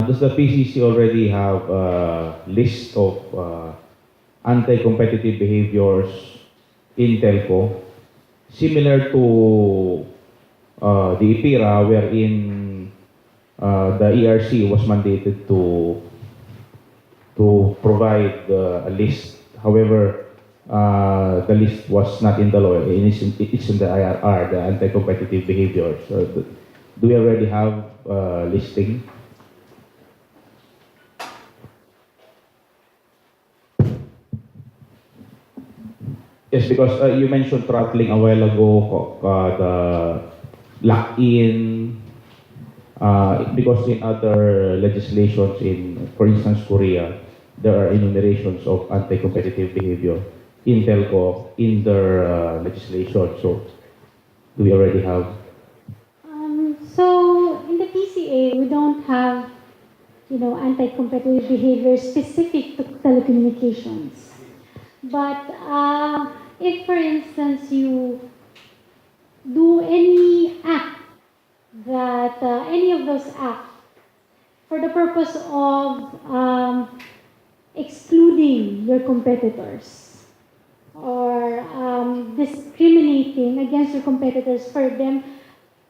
does the PCC already have a list of anti-competitive behaviors in telco, similar to the IPIRA, wherein the ERC was mandated to provide a list. However, the list was not in the law. It's in the IRR, the anti-competitive behaviors. Do we already have listing? Yes, because you mentioned throttling a while ago, the lock-in, because in other legislations, for instance, Korea, there are enumerations of anti-competitive behavior in telco in their legislation. So, do we already have? So in the PCA, we don't have, anti-competitive behavior specific to telecommunications. But if, for instance, you do any act that any of those acts for the purpose of excluding your competitors or discriminating against your competitors to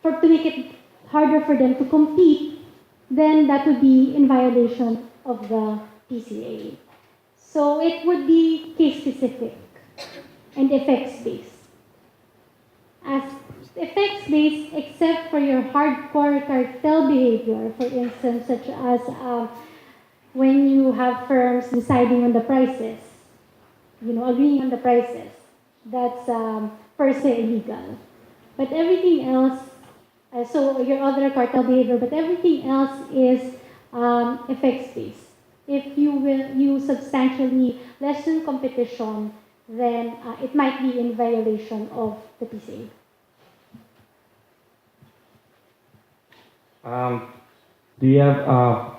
make it harder for them to compete, then that would be in violation of the PCA. So it would be case specific and effects based. As effects based, except for your hardcore cartel behavior, for instance, such as when you have firms deciding on the prices, agreeing on the prices, that's per se illegal. But everything else, so your other cartel behavior, but everything else is effects based. If you substantially lessen competition, then it might be in violation of the PCA. Do you have a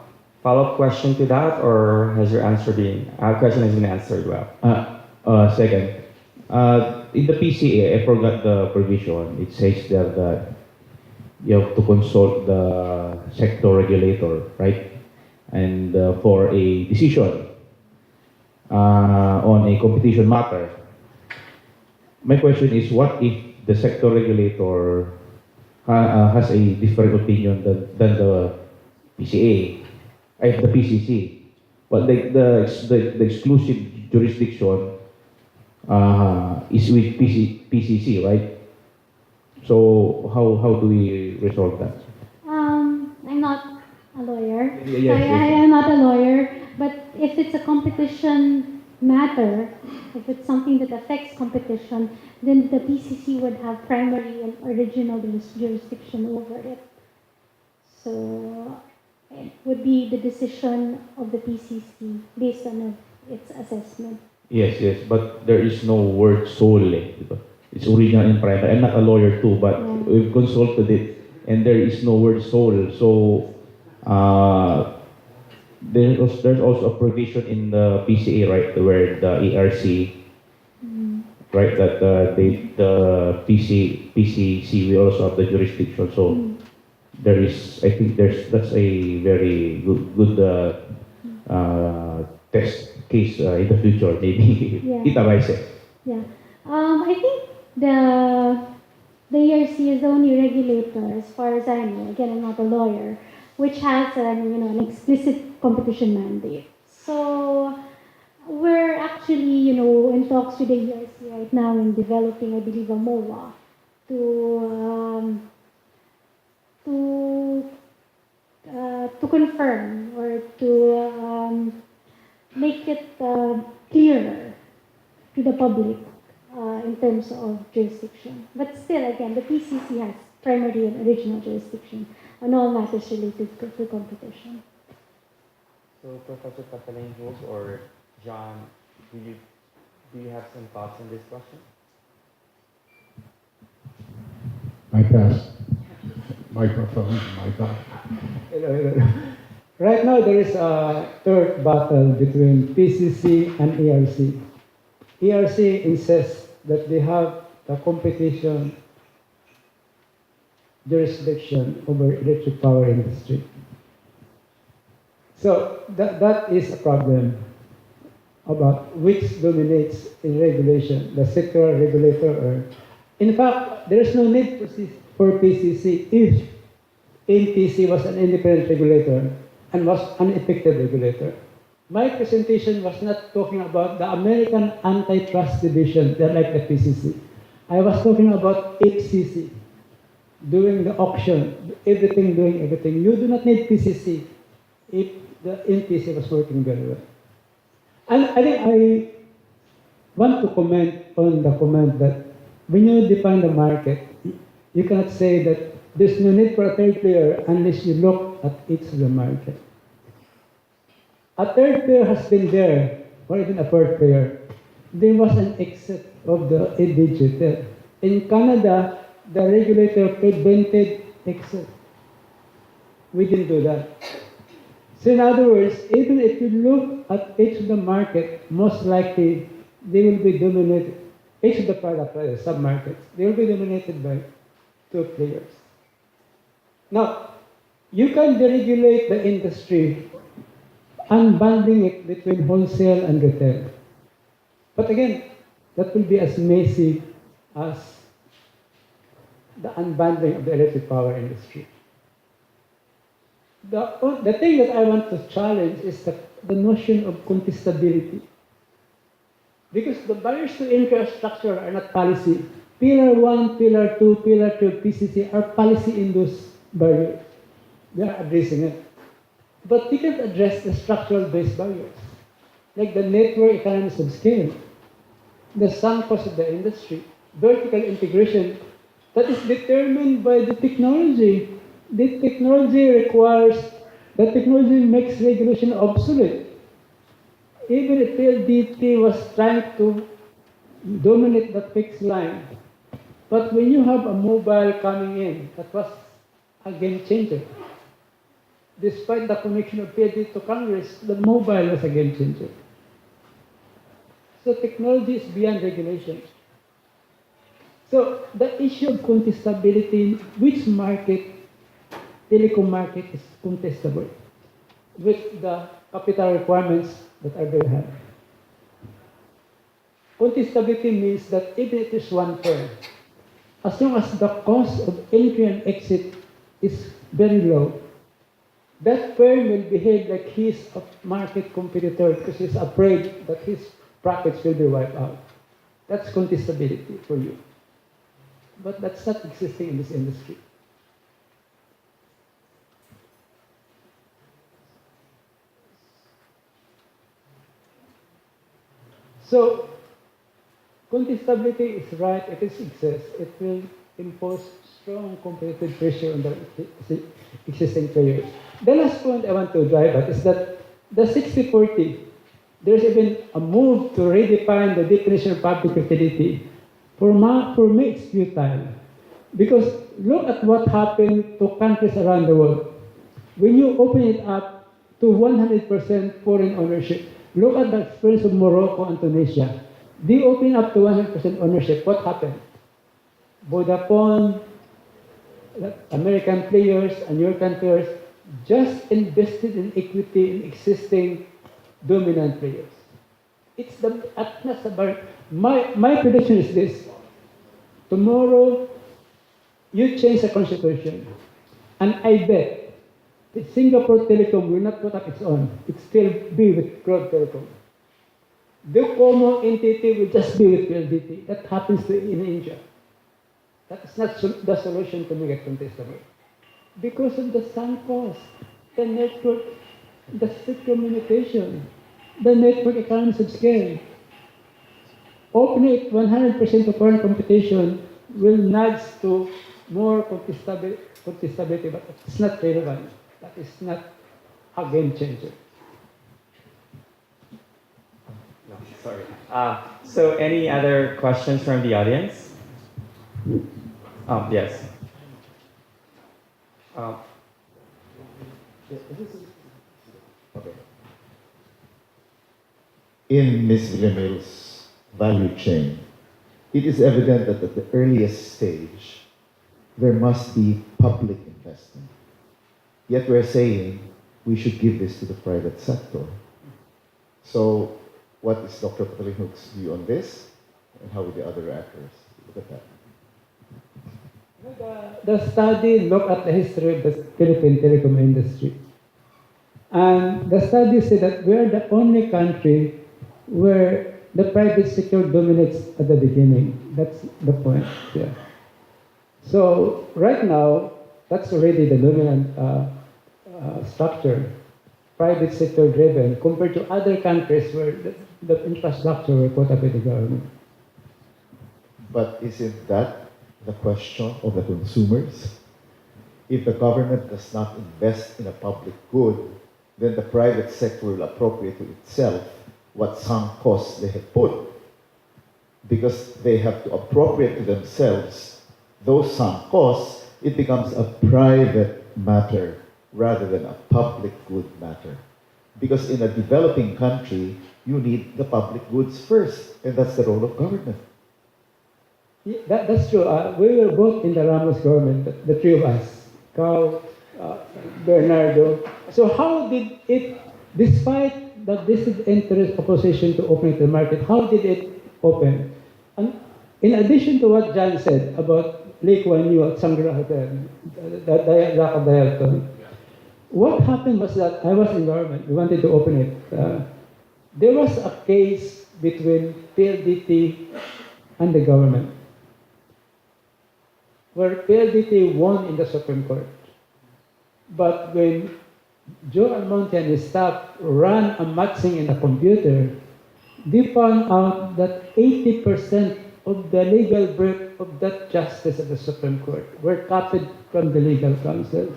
follow-up question to that, or has your question has been answered well? Second, in the PCA, I forgot the provision. It says there that you have to consult the sector regulator, right? And for a decision on a competition matter. My question is, what if the sector regulator has a different opinion than the PCA, the PCC? But the exclusive jurisdiction is with PCC, right? So how do we resolve that? I'm not a lawyer. Yes, I am not a lawyer, but if it's a competition matter, if it's something that affects competition, then the PCC would have primary and original jurisdiction over it. So it would be the decision of the PCC based on its assessment. Yes, but there is no word solely. It's original and primary. I'm not a lawyer too, but we've consulted it, and there is no word sole. So there's also a provision in the PCA, right, where the ERC, right, that the PCC will also have the jurisdiction. So there is, I think that's a very good test case in the future, maybe. It arises. Yeah. I think the ERC is the only regulator, as far as I know. Again, I'm not a lawyer, which has an explicit competition mandate. So we're actually in talks with the ERC right now in developing, I believe, a MOA to confirm or to make it clearer to the public in terms of jurisdiction. But still, again, the PCC has primary and original jurisdiction on all matters related to competition. So, Professor Catalingos or John, do you have some thoughts on this question? My pass. Microphone, my God. Right now, there is a third battle between PCC and ERC. ERC insists that they have the competition jurisdiction over electric power industry. So that is a problem about which dominates in regulation, the sectoral regulator or... In fact, there is no need for PCC if NTC was an independent regulator and was an effective regulator. My presentation was not talking about the American Antitrust Division, they're like the PCC. I was talking about HCC, doing the auction, doing everything. You do not need PCC if the NTC was working very well. And I think I want to comment on the comment that when you define the market, you cannot say that there's no need for a third player unless you look at each of the market. A third player has been there, or even a fourth player. There was an exit of the digital. In Canada, the regulator prevented exit. We didn't do that. So in other words, even if you look at each of the market, most likely they will be dominated, each of the product players, sub-markets, they will be dominated by two players. Now, you can deregulate the industry, unbundling it between wholesale and retail. But again, that will be as messy as the unbundling of the electric power industry. The thing that I want to challenge is the notion of contestability. Because the barriers to infrastructure are not policy. Pillar 1, Pillar 2, Pillar 3, PCC are policy-induced barriers. They are addressing it. But we can't address the structural-based barriers, like the network economies of scale, the sunk cost of the industry, vertical integration that is determined by the technology. The technology makes regulation obsolete. Even if PLDT was trying to dominate the fixed line, but when you have a mobile coming in, that was a game changer. Despite the connection of PLDT to Congress, the mobile was a game changer. So technology is beyond regulation. So the issue of contestability, which market, telecom market is contestable with the capital requirements that are very high. Contestability means that even if it is one firm, as long as the cost of entry and exit is very low, that firm will behave like he's a market competitor because he's afraid that his profits will be wiped out. That's contestability for you. But that's not existing in this industry. So, contestability is right, it exists. It will impose strong competitive pressure on the existing players. The last point I want to drive at is that the 60-40, there's even a move to redefine the definition of public utility. For me, it's futile. Because look at what happened to countries around the world. When you open it up to 100% foreign ownership, look at the experience of Morocco and Tunisia. They open up to 100% ownership. What happened? Vodafone, American players, and European players just invested in equity in existing dominant players. It's the Atlas. My prediction is this. Tomorrow, you change the constitution, and I bet that Singapore Telecom will not put up its own. It still be with Globe Telecom. The Como entity will just be with PLDT. That happens in India. That's not the solution to make it contestable. Because of the sunk cost, the network, the strict communication, the network economies of scale. Opening it 100% to foreign competition will nudge to more contestability, but it's not relevant. That is not a game changer. No, sorry. So any other questions from the audience? Yes. Okay. In Ms. Villamil's value chain, it is evident that at the earliest stage, there must be public investment. Yet we're saying we should give this to the private sector. So, what is Dr. Patalinhook's view on this, and how will the other actors look at that? The study looked at the history of the Philippine telecom industry. And the study said that we are the only country where the private sector dominates at the beginning. That's the point. Yeah. So right now, that's already the dominant structure, private sector driven, compared to other countries where the infrastructure were put up by the government. But isn't that the question of the consumers? If the government does not invest in a public good, then the private sector will appropriate to itself what sunk costs they have put. Because they have to appropriate to themselves those sunk costs, it becomes a private matter rather than a public good matter. Because in a developing country, you need the public goods first, and that's the role of government. Yeah, that's true. We were both in the Ramos government, the three of us, Carl, Bernardo. So how did it, despite the disinterested opposition to opening the market, how did it open? And in addition to what John said about Lake Wanyu at Sangra Hotel, the lack of dialogue, what happened was that I was in government. We wanted to open it. There was a case between PLDT and the government, where PLDT won in the Supreme Court. But when Joe Almonte and his staff ran a matching in the computer, they found out that 80% of the legal brief of that justice of the Supreme Court were copied from the legal counsel.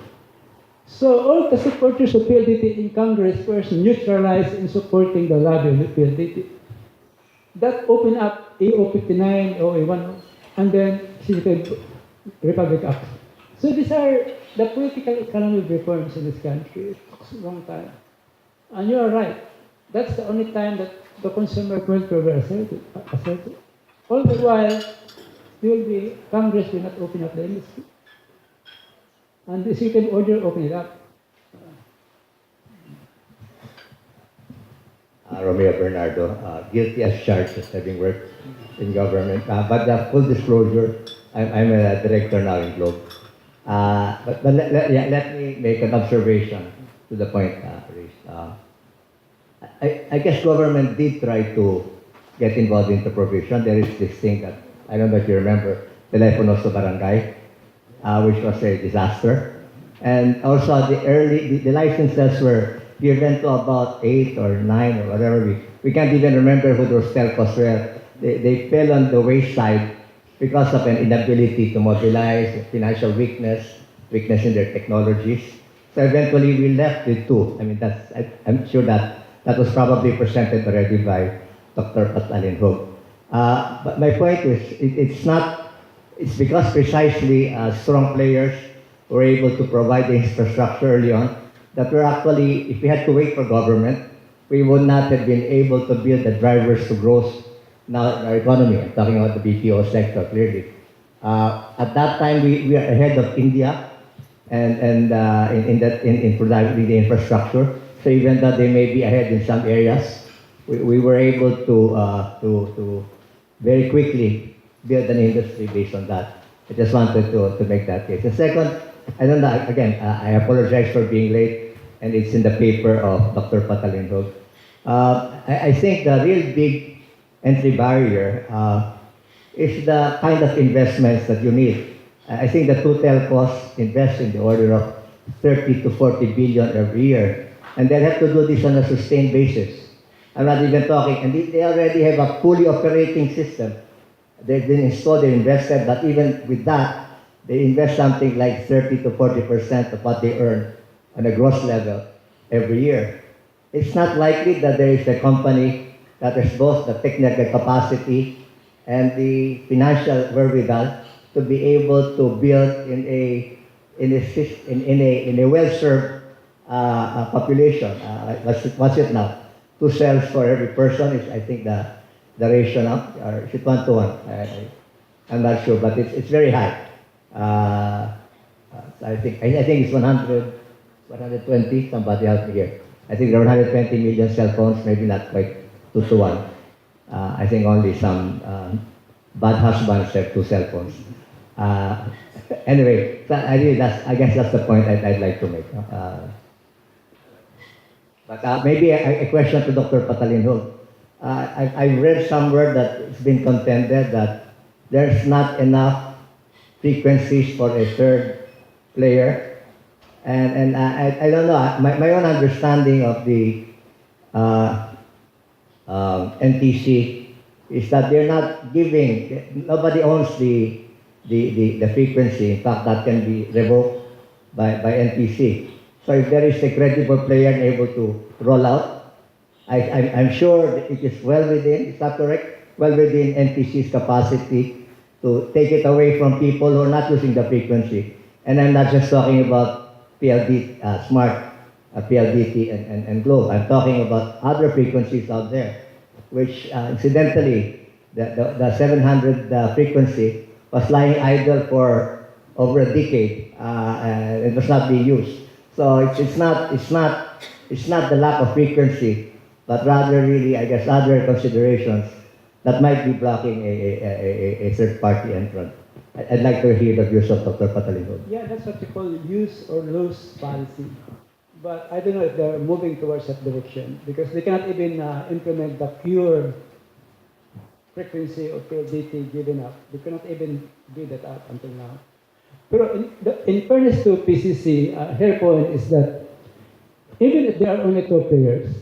So all the supporters of PLDT in Congress were neutralized in supporting the lobby of the PLDT. That opened up AO 59, OA10, and then Republic Act. So these are the political economic reforms in this country. It took a long time. And you are right. That's the only time that the consumer welfare were asserted. All the while, Congress will not open up the industry. And the executive order open it up. Romeo Bernardo, guilty as charged as having worked in government. But full disclosure, I'm a director now in Globe. But let me make an observation to the point raised. I guess government did try to get involved in the provision. There is this thing that, I don't know if you remember, Telefono sa Barangay, which was a disaster. And also the licenses were given to about 8 or 9 or whatever. We can't even remember who those telcos were. They fell on the wayside because of an inability to mobilize, financial weakness in their technologies. So eventually we left with 2. I mean, I'm sure that was probably presented already by Dr. Patalinhook. But my point is, it's because precisely strong players were able to provide the infrastructure early on that we're actually, if we had to wait for government, we would not have been able to build the drivers to growth now in our economy. I'm talking about the BPO sector, clearly. At that time, we are ahead of India and in providing the infrastructure. So even though they may be ahead in some areas, we were able to very quickly build an industry based on that. I just wanted to make that case. The second, I don't know, again, I apologize for being late, and it's in the paper of Dr. Patalinhook. I think the real big entry barrier is the kind of investments that you need. I think the two telcos invest in the order of 30 to 40 billion every year, and they'll have to do this on a sustained basis. I'm not even talking, and they already have a fully operating system. They've been installed, they invested, but even with that, they invest something like 30 to 40% of what they earn on a gross level every year. It's not likely that there is a company that has both the technical capacity and the financial wherewithal to be able to build in a well-served population. What's it now? 2 cells for every person is, I think, the ratio now, or is it 1 to 1? I'm not sure, but it's very high. I think it's 100 120, somebody help me here. I think there are 120 million cell phones, maybe not quite 2 to 1. I think only some bad husbands have 2 cell phones. Anyway, I guess that's the point I'd like to make. But maybe a question to Dr. Patalinho. I read somewhere that it's been contended that there's not enough frequencies for a third player. And I don't know, my own understanding of the NTC is that they're not giving, nobody owns the frequency. In fact, that can be revoked by NTC. So if there is a credible player able to roll out, I'm sure it is well within, is that correct? Well within NTC's capacity to take it away from people who are not using the frequency. And I'm not just talking about PLD, smart PLDT and Globe. I'm talking about other frequencies out there, which incidentally, the 700 frequency was lying idle for over a decade. It was not being used. So it's not the lack of frequency, but rather really, I guess, other considerations that might be blocking a third-party entrant. I'd like to hear the views of Dr. Patalinho. Yeah, that's what you call use or lose policy. But I don't know if they're moving towards that direction because they cannot even implement the pure frequency of PLDT given up. They cannot even do that up until now. But in fairness to PCC, her point is that even if there are only 2 players,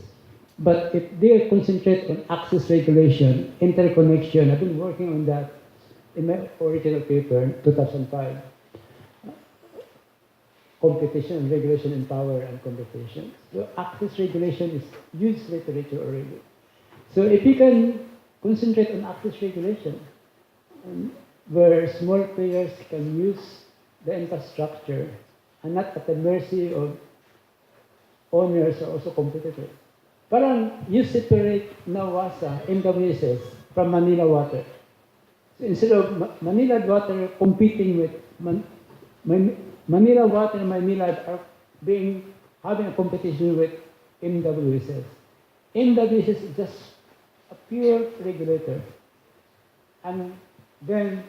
but if they concentrate on access regulation, interconnection, I've been working on that in my original paper in 2005. Competition, regulation in power and competition. So access regulation is used literature already. So if you can concentrate on access regulation, where small players can use the infrastructure and not at the mercy of owners or also competitors. Parang you separate NAWASA, MWSS from Manila Water. So instead of Manila Water competing with Manila Water and Manila are having a competition with MWSS. MWSS is just a pure regulator. And then,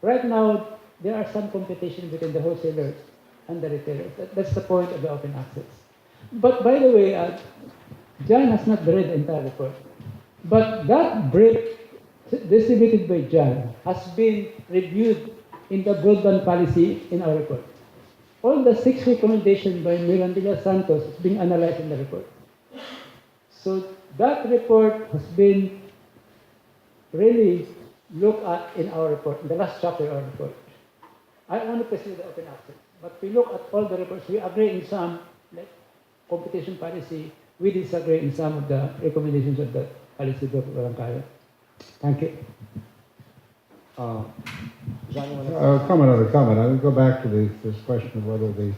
right now, there are some competition between the wholesalers and the retailers. That's the point of the open access. But by the way, John has not read the entire report. But that brief distributed by John has been reviewed in the broadband policy in our report. All the 6 recommendations by Mirandilla Santos is being analyzed in the report. So that report has been really looked at in our report, in the last chapter of our report. I only pursue the open access, but we look at all the reports. We agree in some, like competition policy. We disagree in some of the recommendations of the policy book. Thank you. John, you want to Comment on a comment. I would go back to this question of whether the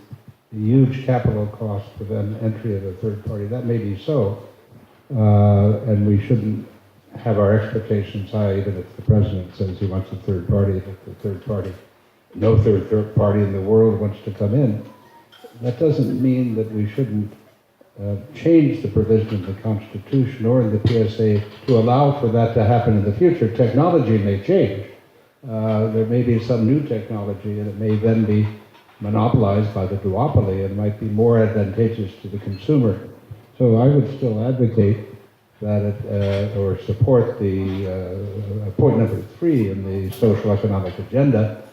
huge capital cost prevent entry of a third party. That may be so, and we shouldn't have our expectations high, even if the president says he wants a third party, if the third party, no third party in the world wants to come in. That doesn't mean that we shouldn't change the provision of the Constitution or in the PSA to allow for that to happen in the future. Technology may change. There may be some new technology, and it may then be monopolized by the duopoly and might be more advantageous to the consumer. So I would still advocate that or support the point number 3 in the social economic agenda,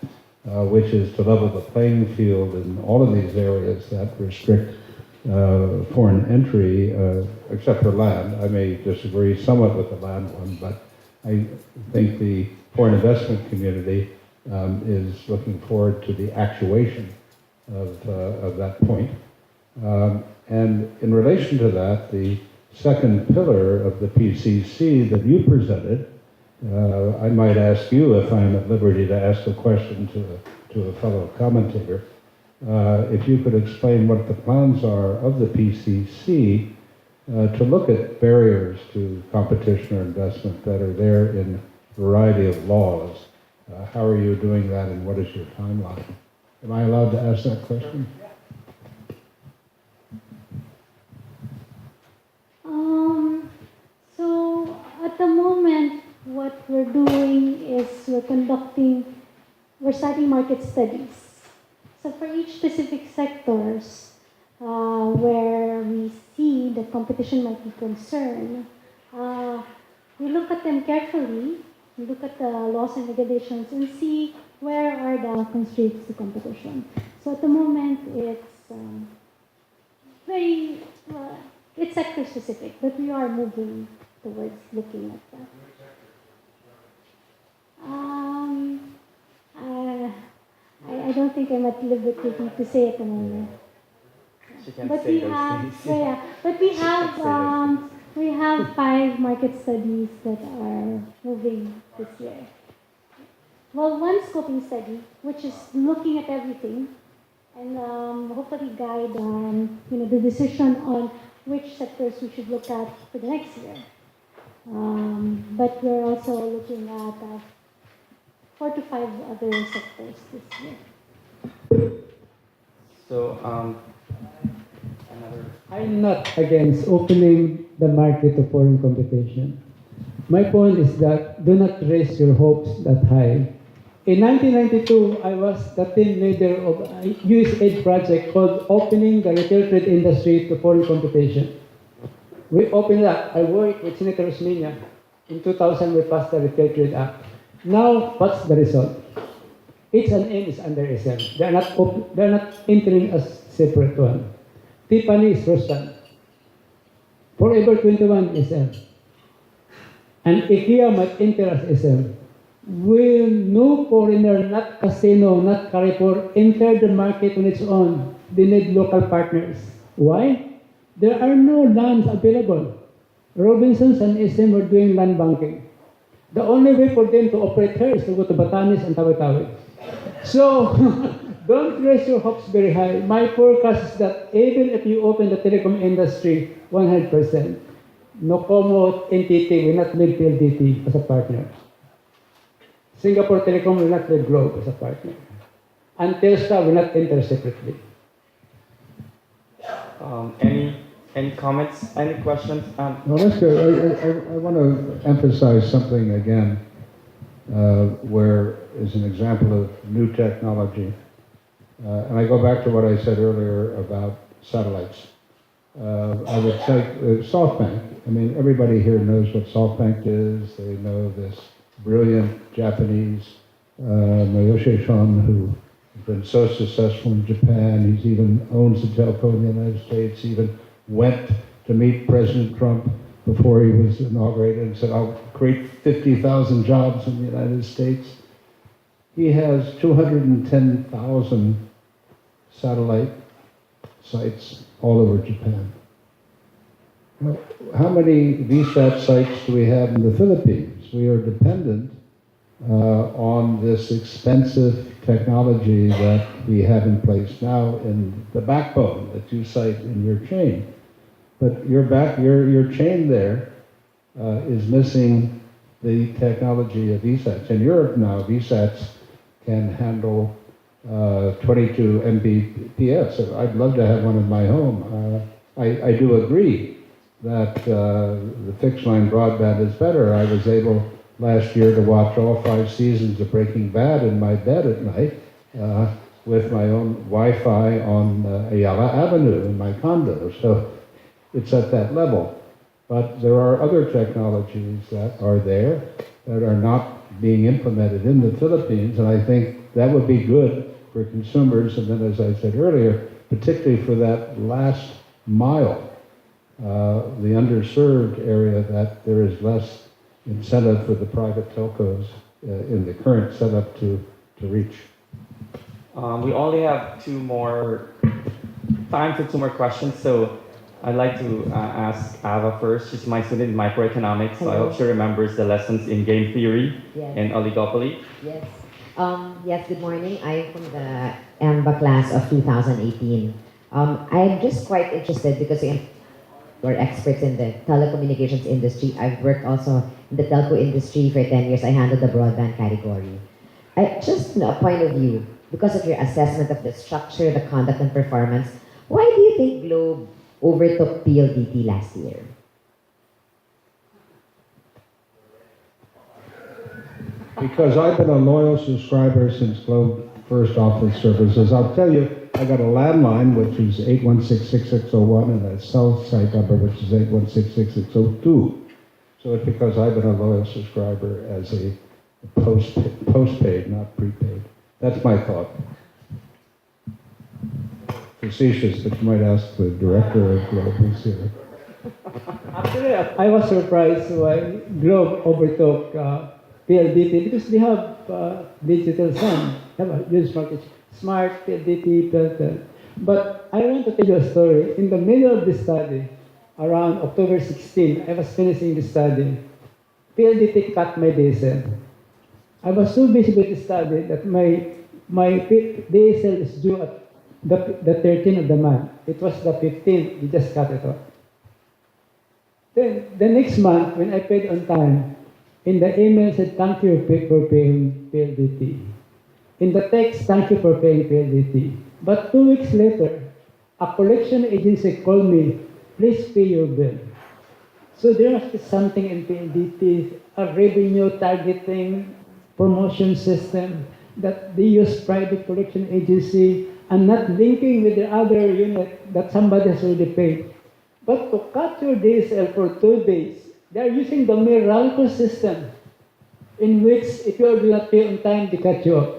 which is to level the playing field in all of these areas that restrict foreign entry, except for land. I may disagree somewhat with the land one, but I think the foreign investment community is looking forward to the actuation of that point. And in relation to that, the second pillar of the PCC that you presented, I might ask you, if I'm at liberty to ask a question to a fellow commentator, if you could explain what the plans are of the PCC to look at barriers to competition or investment that are there in a variety of laws. How are you doing that, and what is your timeline? Am I allowed to ask that question? we're starting market studies. So for each specific sectors where we see that competition might be concerned, we look at them carefully, we look at the laws and regulations and see where are the constraints to competition. So at the moment, it's sector specific, but we are moving towards looking at that. I don't think I'm at liberty to say at the moment. She can But say we those have, things. yeah, but we have 5 market studies that are moving this year. Well, one scoping study, which is looking at everything, and hopefully guide the decision on which sectors we should look at for the next year. But we're also looking at 4 to 5 other sectors this year. So, another. I'm not against opening the market to foreign competition. My point is that do not raise your hopes that high. In 1992, I was the team leader of a USAID project called Opening the Retail Trade Industry to Foreign Competition. We opened up. I worked with Senator Osmeña. In 2000, we passed the Retail Trade Act. Now, what's the result? H&M is under SM. They're not entering as separate one. Tiffany is Rostan. Forever 21 is SM. And IKEA might enter as SM. Will no foreigner, not Casino, not Carrefour, enter the market on its own? They need local partners. Why? There are no lands available. Robinsons and SM are doing land banking. The only way for them to operate here is to go to Batanes and Tawi-Tawi. So, don't raise your hopes very high. My forecast is that even if you open the telecom industry 100%, Nocomo NTT will not leave PLDT as a partner. Singapore Telecom will not leave Globe as a partner. And Telstra will not enter separately. Any comments? Any questions? No, that's good. I want to emphasize something again, where is an example of new technology. And I go back to what I said earlier about satellites. I would say SoftBank. I mean, everybody here knows what SoftBank is. They know this brilliant Japanese Masayoshi Son, who has been so successful in Japan. He's even owns a telco in the United States. Even went to meet President Trump before he was inaugurated and said, I'll create 50,000 jobs in the United States. He has 210,000 satellite sites all over Japan. Well, how many VSAT sites do we have in the Philippines? We are dependent on this expensive technology that we have in place now in the backbone that you cite in your chain. But your chain there is missing the technology of VSATs. In Europe now, VSATs can handle 22 Mbps. So I'd love to have one in my home. I do agree that the fixed line broadband is better. I was able last year to watch all 5 seasons of Breaking Bad in my bed at night with my own Wi-Fi on Ayala Avenue in my condo. So it's at that level. But there are other technologies that are there that are not being implemented in the Philippines, and I think that would be good for consumers, and then as I said earlier, particularly for that last mile, the underserved area, that there is less incentive for the private telcos in the current setup to reach. We only have time for 2 more questions, so I'd like to ask Ava first. She's my student in microeconomics, so I hope she remembers the lessons in game theory and oligopoly. Yes. Yes, good morning. I'm from the AMBA class of 2018. I'm just quite interested because we're experts in the telecommunications industry. I've worked also in the telco industry for 10 years. I handled the broadband category. Just a point of view, because of your assessment of the structure, the conduct, and performance, why do you think Globe overtook PLDT last year? because I've been a loyal subscriber since Globe first offered services. I'll tell you, I got a landline, which is 816-6601, and a cell site number, which is 816-6602. So it's because I've been a loyal subscriber as a postpaid, not prepaid. That's my thought. Facetious, but you might ask the director of Globe who's here. Actually, I was surprised why Globe overtook PLDT because they have digital SAM, have a huge market, Smart, PLDT, Peltel. But I want to tell you a story. In the middle of the study, around October 16, I was finishing the study. PLDT cut my DSL. I was so busy with the study that my DSL is due at the 13th of the month. It was the 15th, we just cut it off. Then the next month, when I paid on time, in the email said, thank you for paying PLDT. In the text, thank you for paying PLDT. But 2 weeks later, a collection agency called me, please pay your bill. So there must be something in PLDT, a revenue targeting promotion system that they use private collection agency and not linking with the other unit that somebody has already paid. But to cut your DSL for 2 days, they are using the Meralco system, in which if you do not pay on time, they cut you off.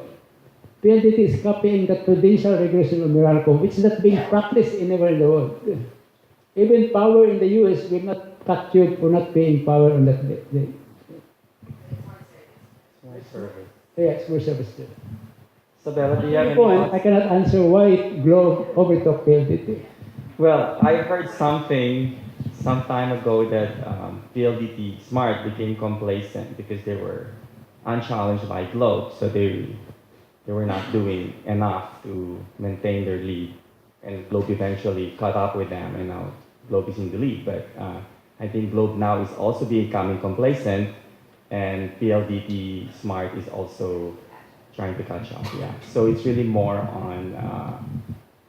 PLDT is copying the prudential regulation of Meralco, which is not being practiced anywhere in the world. Even Power in the US will not cut you for not paying power on that day. Yes, more service too. So Bella, do you have any Point, I thoughts? cannot answer why Globe overtook PLDT. Well, I heard something some time ago that PLDT Smart became complacent because they were unchallenged by Globe, so they were not doing enough to maintain their lead, and Globe eventually caught up with them, and now Globe is in the lead. But I think Globe now is also becoming complacent, and PLDT Smart is also trying to catch up. Yeah, so it's really more on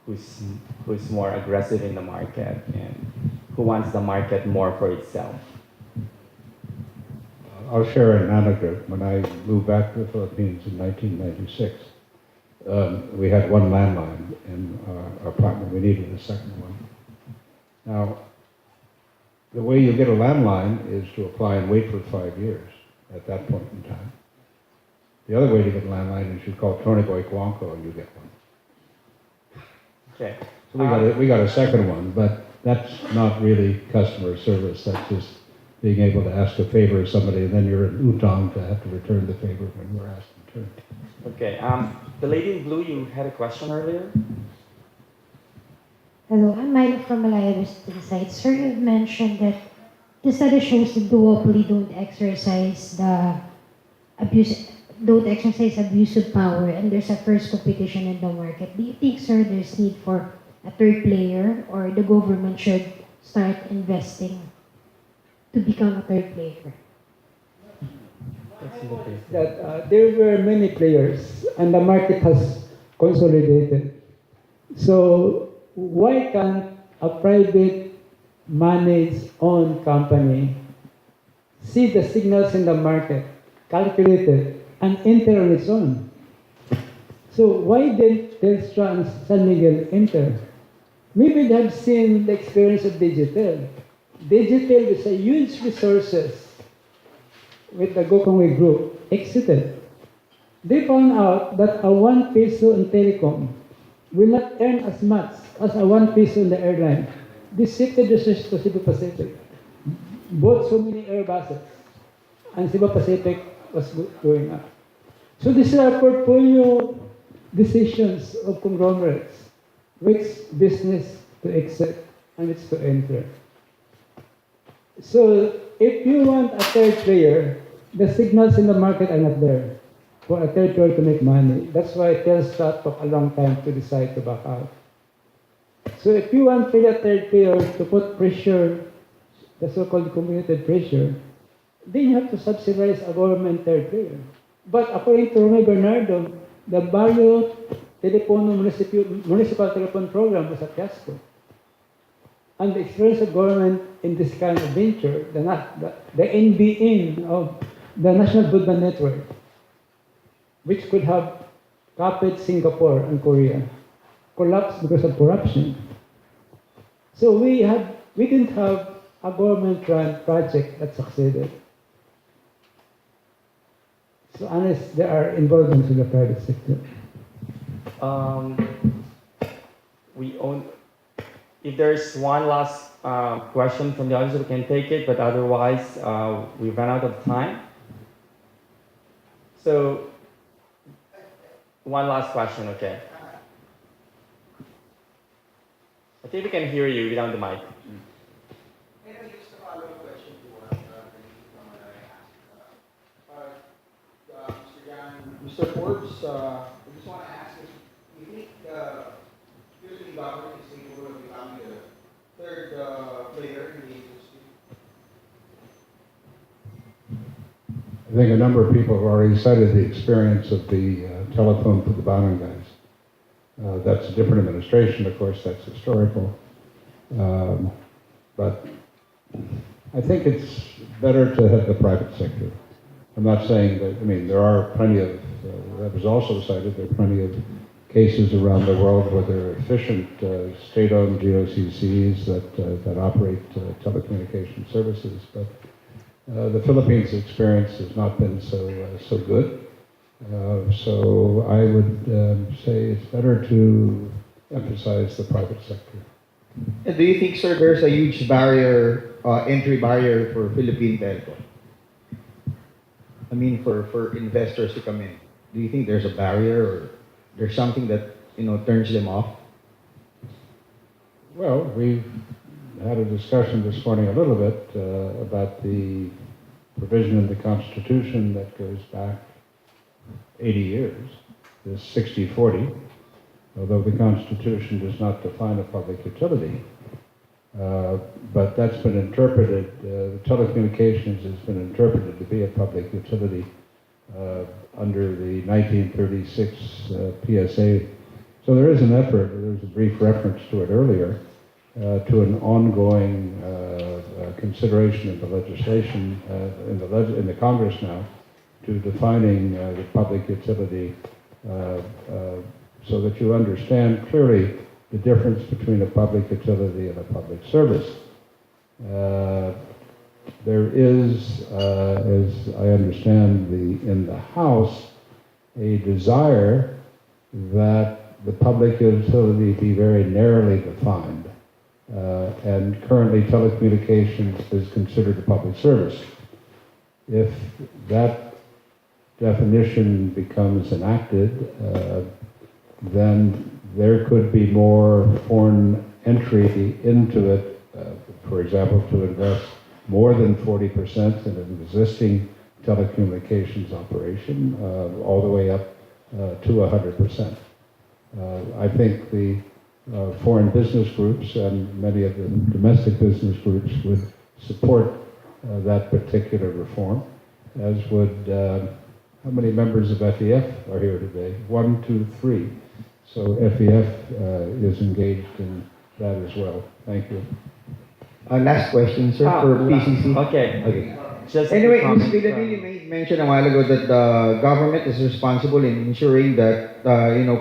who's more aggressive in the market and who wants the market more for itself. I'll share an anecdote. When I moved back to the Philippines in 1996, we had one landline in our apartment. We needed a second one. Now, the way you get a landline is to apply and wait for 5 years at that point in time. The other way to get a landline is you call Tony Boy Cuanco and you get one. Okay. So we got a second one, but that's not really customer service. That's just being able to ask a favor of somebody, and then you're in Utong to have to return the favor when you're asked in turn. Okay. The lady in blue, you had a question earlier. Hello, I'm Milo from Malaya Visiting Site. Sir, you mentioned that the study shows that duopoly don't exercise abusive power, and there's a first competition in the market. Do you think, sir, there's need for a third player, or the government should start investing to become a third player? That there were many players and the market has consolidated. So why can't a private managed owned company see the signals in the market, calculate it, and enter on its own? So why didn't Telstra and San Miguel enter? Maybe they have seen the experience of Digitel. Digitel with a huge resources with the Gokongwei Group exited. They found out that a 1 peso in telecom will not earn as much as a 1 peso in the airline. They shifted resources to Cebu Pacific, bought so many Airbuses, and Cebu Pacific was going up. So these are portfolio decisions of conglomerates, which business to exit and which to enter. So if you want a third player, the signals in the market are not there for a third player to make money. That's why Telstra took a long time to decide to back out. So if you want a third player to put pressure, the so-called community pressure, then you have to subsidize a government third player. But according to Romeo Bernardo, the Barrio Telepono Municipal Telephone Program was a fiasco. And the experience of government in this kind of venture, the NBN of the National Broadband Network, which could have copied Singapore and Korea, collapsed because of corruption. So we didn't have a government-run project that succeeded. So unless there are involvements in the private sector. We own. If there's one last question from the audience, we can take it, but otherwise, we've run out of time. So, one last question, okay? I think we can hear you without the mic. Maybe just a follow-up question to what I asked. Mr. Yan, Mr. Forbes, I just want to ask if you think usually government is capable of becoming the third player in the industry? I think a number of people have already cited the experience of the telephone for the barangays. That's a different administration, of course, that's historical. But I think it's better to have the private sector. I'm not saying that, I mean, there are plenty of, that was also cited, there are plenty of cases around the world where there are efficient state-owned GOCCs that operate telecommunication services. But the Philippines' experience has not been so good. So I would say it's better to emphasize the private sector. And do you think, sir, there's a huge barrier, entry barrier for Philippine telco? I mean, for investors to come in. Do you think there's a barrier or there's something that, turns them off? Well, we've had a discussion this morning a little bit about the provision in the Constitution that goes back 80 years, this 60-40, although the Constitution does not define a public utility. But that's been interpreted, telecommunications has been interpreted to be a public utility under the 1936 PSA. So there is an effort, there was a brief reference to it earlier, to an ongoing consideration of the legislation in the Congress now to defining the public utility so that you understand clearly the difference between a public utility and a public service. There is, as I understand in the House, a desire that the public utility be very narrowly defined. And currently telecommunications is considered a public service. If that definition becomes enacted, then there could be more foreign entry into it, for example, to invest more than 40% in an existing telecommunications operation, all the way up to 100%. I think the foreign business groups and many of the domestic business groups would support that particular reform, as would, how many members of FEF are here today? 1, 2, 3. So FEF is engaged in that as well. Thank you. Last question, sir, for PCC. Okay. Just Anyway, a comment. Ms. Villamil made mention a while ago that the government is responsible in ensuring that,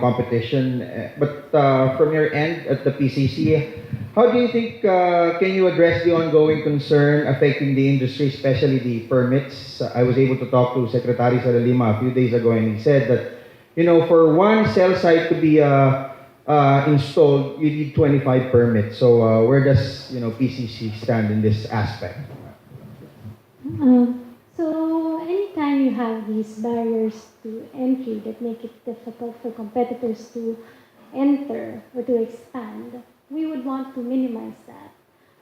competition. But from your end at the PCC, how do you think, can you address the ongoing concern affecting the industry, especially the permits? I was able to talk to Secretary Saralima a few days ago, and he said that, for one cell site to be installed, you need 25 permits. So where does, PCC stand in this aspect? So anytime you have these barriers to entry that make it difficult for competitors to enter or to expand, we would want to minimize that.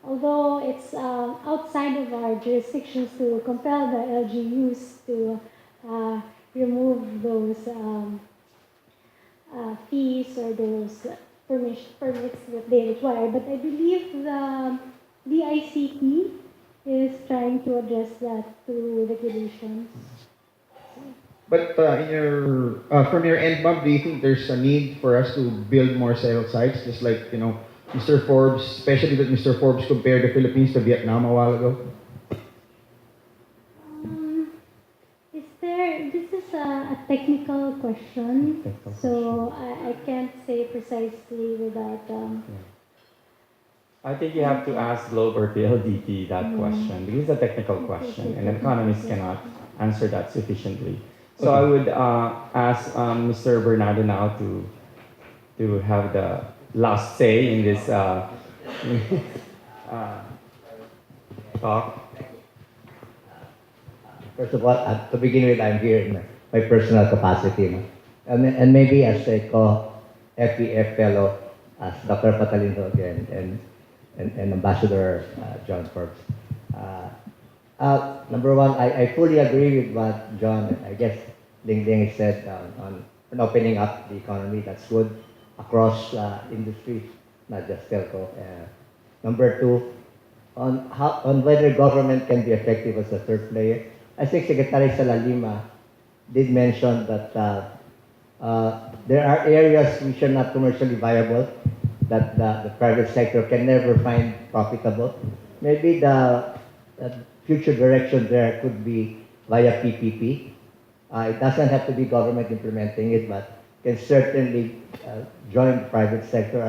Although it's outside of our jurisdictions to compel the LGUs to remove those fees or those permits that they require, but I believe the DICT is trying to address that through regulations. But from your end, Bob, do you think there's a need for us to build more cell sites, just like Mr. Forbes, especially that Mr. Forbes compared the Philippines to Vietnam a while ago? This is a technical question, Technical so I can't say precisely without. I think you have to ask Globe or PLDT that question because it's a technical question and economists cannot answer that sufficiently. So I would ask Mr. Bernardo now to have the last say in this talk. First of all, to begin with, I'm here in my personal capacity. No? And maybe as a co-FEF fellow, as Dr. Patalindo again, and Ambassador John Forbes. Number one, I fully agree with what John, and I guess Ling Ling said on opening up the economy. That's good across industries, not just telco. Number two, on whether government can be effective as a third player. I think Secretary Salalima did mention that there are areas which are not commercially viable, that the private sector can never find profitable. Maybe the future direction there could be via PPP. It doesn't have to be government implementing it, but can certainly join the private sector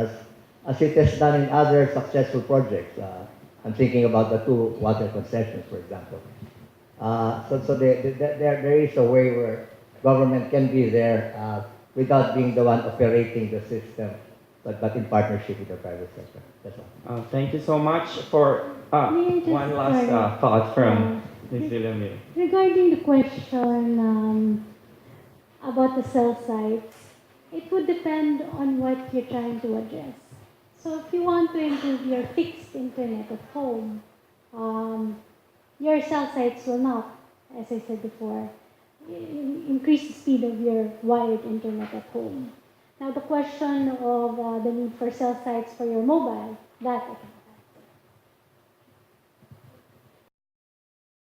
as it has done in other successful projects. I'm thinking about the 2 water concessions, for example. So there is a way where government can be there without being the one operating the system, but in partnership with the private sector. That's all. Thank you so much for May I just- one last sorry. thought from Ms. Villamil. Regarding the question about the cell sites, it would depend on what you're trying to address. So if you want to improve your fixed internet at home, your cell sites will not, as I said before, increase the speed of your wired internet at home. Now the question of the need for cell sites for your mobile, that